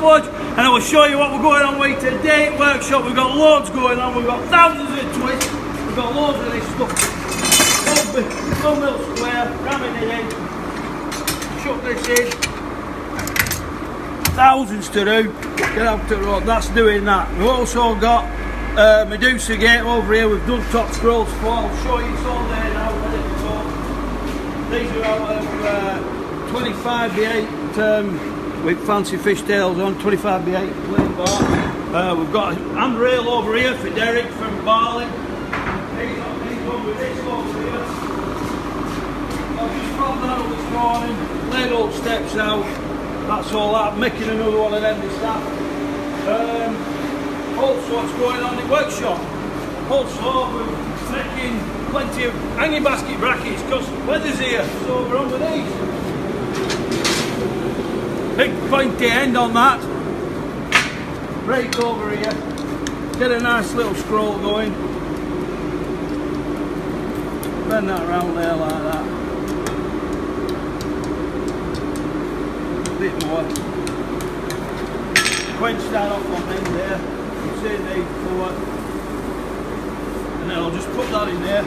forge, and I will show you what we're going on with today at workshop. We've got loads going on, we've got thousands of twists, we've got loads of this stuff. Full mil square, ramming it in, chuck this in, thousands to do, get out to the road, that's doing that. We've also got Medusa gate over here, we've done top scrolls for, I'll show you it's all there now, ready to go. These are out of 25x8 with fancy fishtails on, 25x8 plain bar. We've got a handrail over here for Derek from Barley. He's on with this over here. I've just propped that up this morning, laid all the steps out, that's all that, I'm making another one of them this stuff. Also what's going on in the workshop, also we're making plenty of hanging basket brackets because the weather's here, so we're on with these. Big pointy end on that, break over here, get a nice little scroll going, bend that round there like that, a bit more, quench that off on end there, you see these forward, and then I'll just put that in there,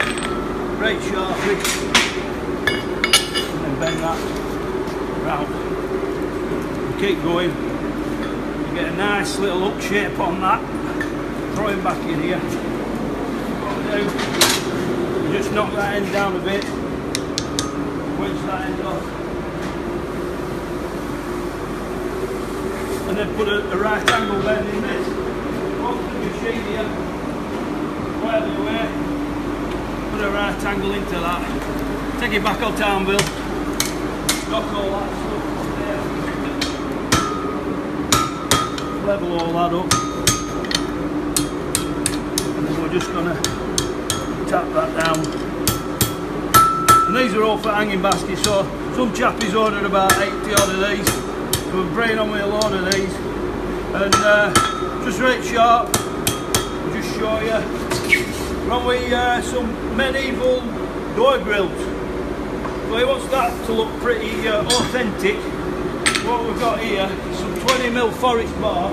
break sharply, and then bend that round. Keep going, you get a nice little up shape on that, throw him back in here. What we do, you just knock that end down a bit, wedge that end off, and then put a right angle bend in this. Off the machine here, whatever the way, put a right angle into that, take it back on Handrails, knock all that stuff. Level all that up, and then we're just going to tap that down. And these are all for hanging baskets, so some chappies ordered about 80 odd of these, so we're bringing on with a load of these, and just right sharp, I'll just show you. We're on with some medieval door grills, so he wants that to look pretty authentic. What we've got here is some 20mm forest bar.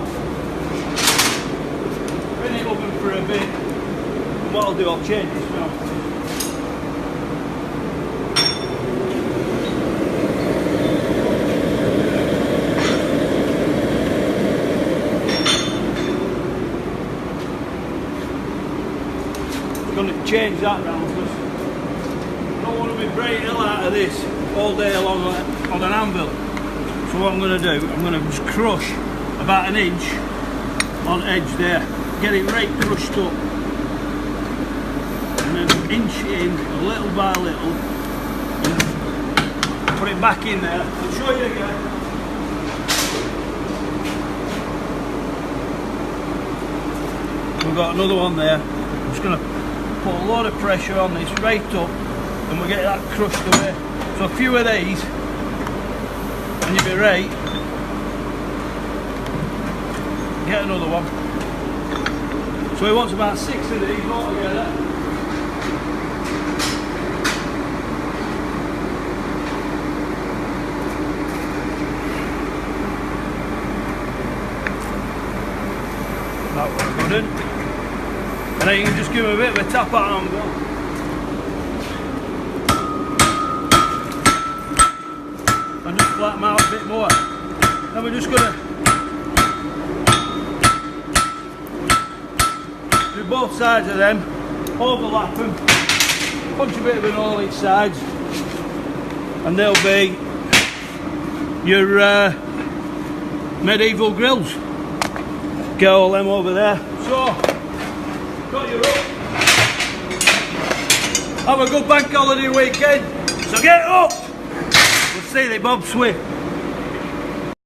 Bring it open for a bit. And what I'll do, I'll change this now. I'm going to change that round because I don't want to be breaking hell out of this all day long on an anvil. So what I'm going to do, I'm going to just crush about an inch on edge there, get it right crushed up, and then inch in little by little, and put it back in there. I'll show you again. We've got another one there. I'm just going to put a lot of pressure on this right up, and we'll get that crushed away. So a few of these, and you'll be right. Get another one. So he wants about 6 of these altogether. That one's good in. And then you can just give him a bit of a tap at angle. And just flatten them out a bit more. Then we're just going to do both sides of them, overlap them, punch a bit of an hole each side, and they'll be your medieval grills. Get all them over there. So, got your up. Have a good bank holiday weekend. So get up. We'll see you, Bob Swift.